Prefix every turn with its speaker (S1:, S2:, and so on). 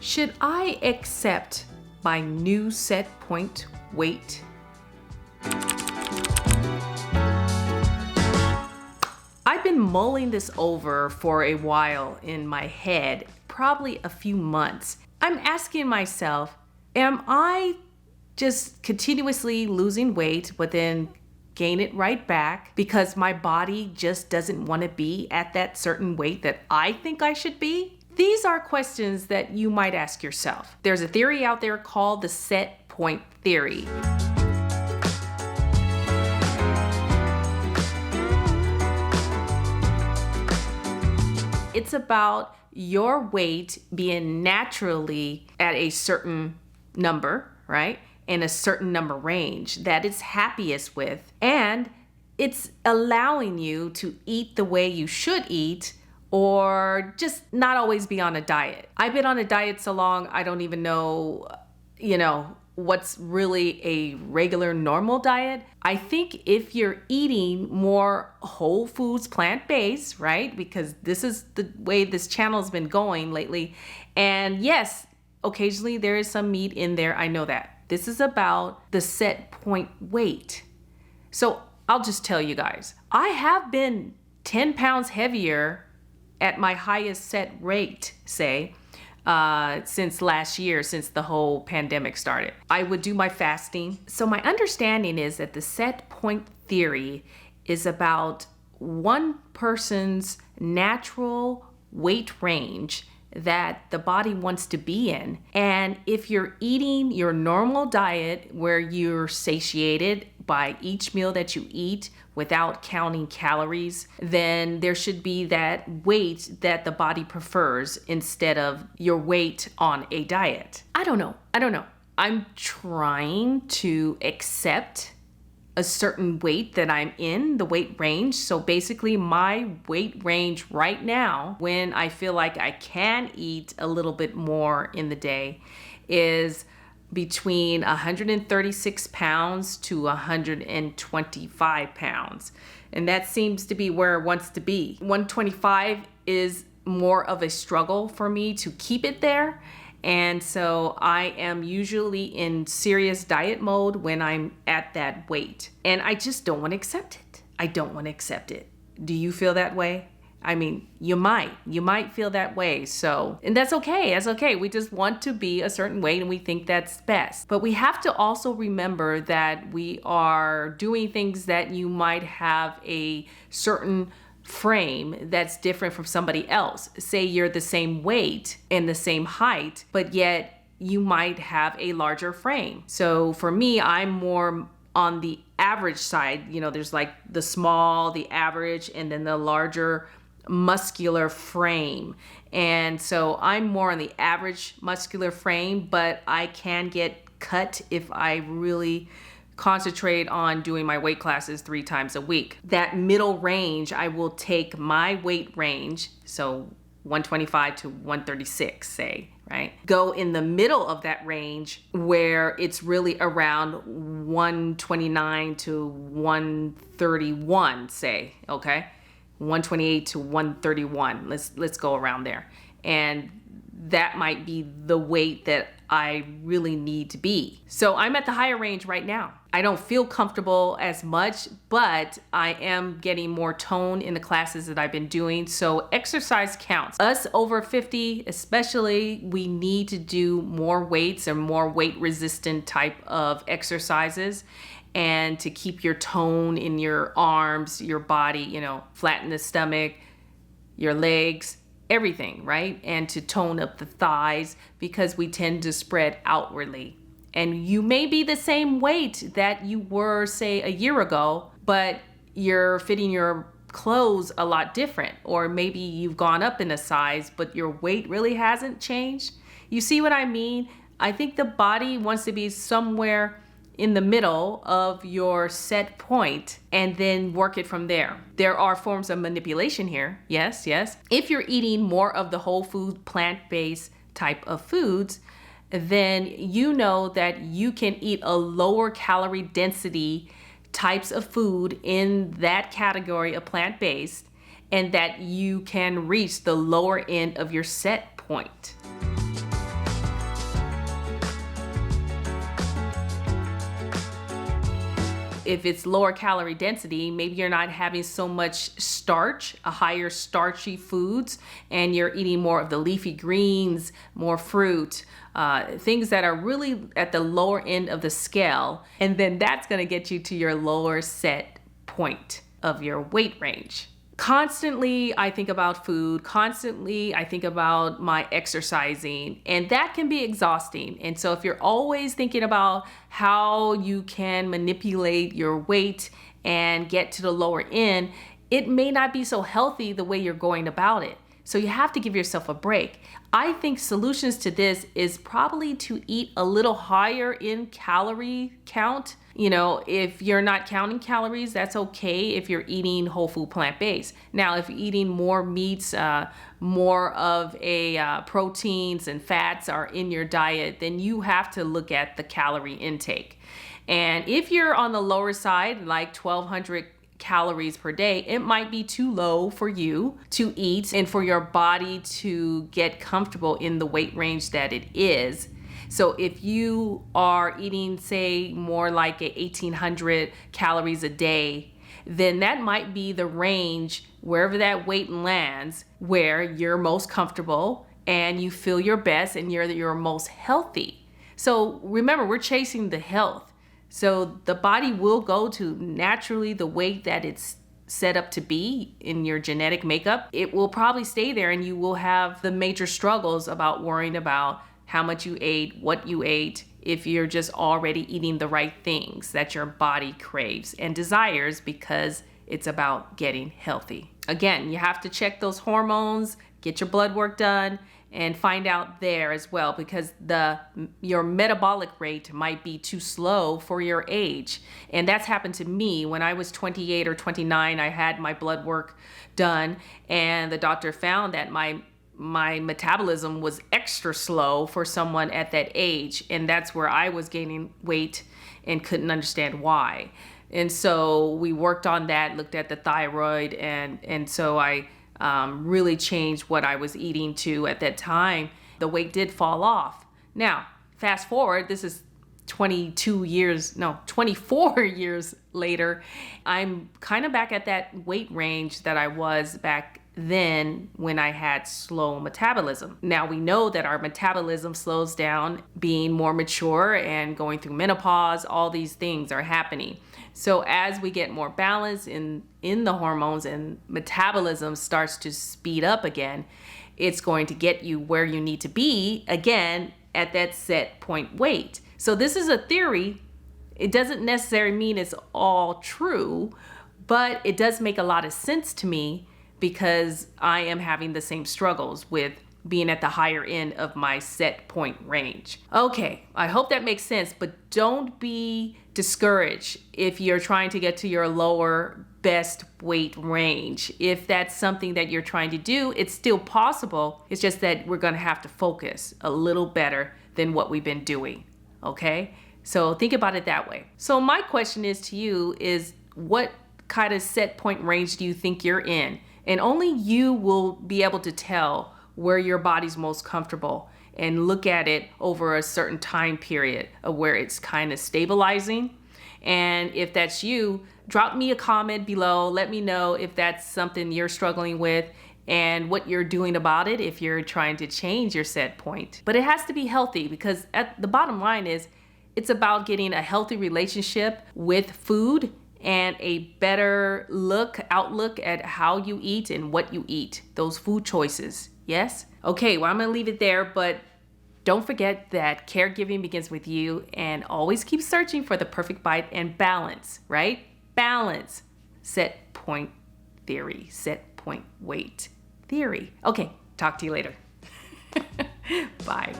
S1: Should I accept my new set point weight? I've been mulling this over for a while in my head, probably a few months. I'm asking myself, am I just continuously losing weight, but then gain it right back because my body just doesn't want to be at that certain weight that I think I should be? These are questions that you might ask yourself. There's a theory out there called the set point theory. It's about your weight being naturally at a certain number, right? In a certain number range that it's happiest with. And it's allowing you to eat the way you should eat or just not always be on a diet. I've been on a diet so long, I don't even know, what's really a regular normal diet. I think if you're eating more whole foods, plant-based, right? Because this is the way this channel's been going lately. And yes, occasionally there is some meat in there. I know that. This is about the set point weight. So I'll just tell you guys, I have been 10 pounds heavier at my highest set rate, say, since last year, since the whole pandemic started. I would do my fasting. So my understanding is that the set point theory is about one person's natural weight range that the body wants to be in. And if you're eating your normal diet where you're satiated by each meal that you eat without counting calories, then there should be that weight that the body prefers instead of your weight on a diet. I don't know. I'm trying to accept a certain weight that I'm in, the weight range. So basically my weight range right now, when I feel like I can eat a little bit more in the day, is between 136 pounds to 125 pounds. And that seems to be where it wants to be. 125 is more of a struggle for me to keep it there. And so I am usually in serious diet mode when I'm at that weight. And I just don't want to accept it. I don't want to accept it. Do you feel that way? I mean, you might feel that way. So, and that's okay. That's okay. We just want to be a certain way and we think that's best. But we have to also remember that we are doing things that you might have a certain frame that's different from somebody else. Say you're the same weight and the same height, but yet you might have a larger frame. So for me, I'm more on the average side. There's like the small, the average, and then the larger muscular frame. And so I'm more on the average muscular frame, but I can get cut if I really concentrate on doing my weight classes 3 times a week. That middle range, I will take my weight range, so 125 to 136, say, right? Go in the middle of that range where it's really around 129 to 131, say, okay? 128 to 131. Let's go around there. And that might be the weight that I really need to be. So I'm at the higher range right now. I don't feel comfortable as much, but I am getting more tone in the classes that I've been doing. So exercise counts. Us over 50, especially, we need to do more weights or more weight resistant type of exercises. And to keep your tone in your arms, your body, flatten the stomach, your legs, everything, right? And to tone up the thighs because we tend to spread outwardly. And you may be the same weight that you were, say, a year ago, but you're fitting your clothes a lot different. Or maybe you've gone up in a size, but your weight really hasn't changed. You see what I mean? I think the body wants to be somewhere in the middle of your set point and then work it from there. There are forms of manipulation here. Yes. If you're eating more of the whole food, plant-based type of foods, then you know that you can eat a lower calorie density types of food in that category of plant-based, and that you can reach the lower end of your set point. if it's lower calorie density, maybe you're not having so much starch, a higher starchy foods, and you're eating more of the leafy greens, more fruit, things that are really at the lower end of the scale. And then that's going to get you to your lower set point of your weight range. Constantly, I think about food. Constantly, I think about my exercising, and that can be exhausting. And so if you're always thinking about how you can manipulate your weight and get to the lower end, it may not be so healthy the way you're going about it. So you have to give yourself a break. I think solutions to this is probably to eat a little higher in calorie count. You know, if you're not counting calories, that's okay if you're eating whole food plant-based. Now, if you're eating more meats, more of a proteins and fats are in your diet, then you have to look at the calorie intake. And if you're on the lower side, like 1,200 calories per day, it might be too low for you to eat and for your body to get comfortable in the weight range that it is. So if you are eating, say, more like 1,800 calories a day, then that might be the range wherever that weight lands where you're most comfortable and you feel your best and you're most healthy. So remember, we're chasing the health. So the body will go to naturally the weight that it's set up to be in your genetic makeup. It will probably stay there, and you will have the major struggles about worrying about how much you ate, what you ate, if you're just already eating the right things that your body craves and desires, because it's about getting healthy. Again, you have to check those hormones, get your blood work done, and find out there as well, because your metabolic rate might be too slow for your age. And that's happened to me when I was 28 or 29. I had my blood work done, and the doctor found that my metabolism was extra slow for someone at that age. And that's where I was gaining weight and couldn't understand why. And so we worked on that, looked at the thyroid, and so I really changed what I was eating to at that time. The weight did fall off. Now, fast forward, this is 24 years later. I'm kind of back at that weight range that I was back then when I had slow metabolism. Now we know that our metabolism slows down being more mature and going through menopause. All these things are happening. So as we get more balance in the hormones and metabolism starts to speed up again, it's going to get you where you need to be again at that set point weight. So this is a theory. It doesn't necessarily mean it's all true, but it does make a lot of sense to me because I am having the same struggles with being at the higher end of my set point range. Okay, I hope that makes sense, but don't be discouraged if you're trying to get to your lower best weight range. If that's something that you're trying to do, it's still possible. It's just that we're gonna have to focus a little better than what we've been doing, okay? So think about it that way. So my question is to you is, what kind of set point range do you think you're in? And only you will be able to tell where your body's most comfortable and look at it over a certain time period of where it's kind of stabilizing. And if that's you, drop me a comment below. Let me know if that's something you're struggling with and what you're doing about it if you're trying to change your set point. But it has to be healthy, because at the bottom line is it's about getting a healthy relationship with food and a better outlook at how you eat and what you eat, those food choices. Yes? Okay, well, I'm gonna leave it there, but don't forget that caregiving begins with you, and always keep searching for the perfect bite and balance, right? Balance. Set point theory, set point weight theory. Okay, talk to you later. Bye.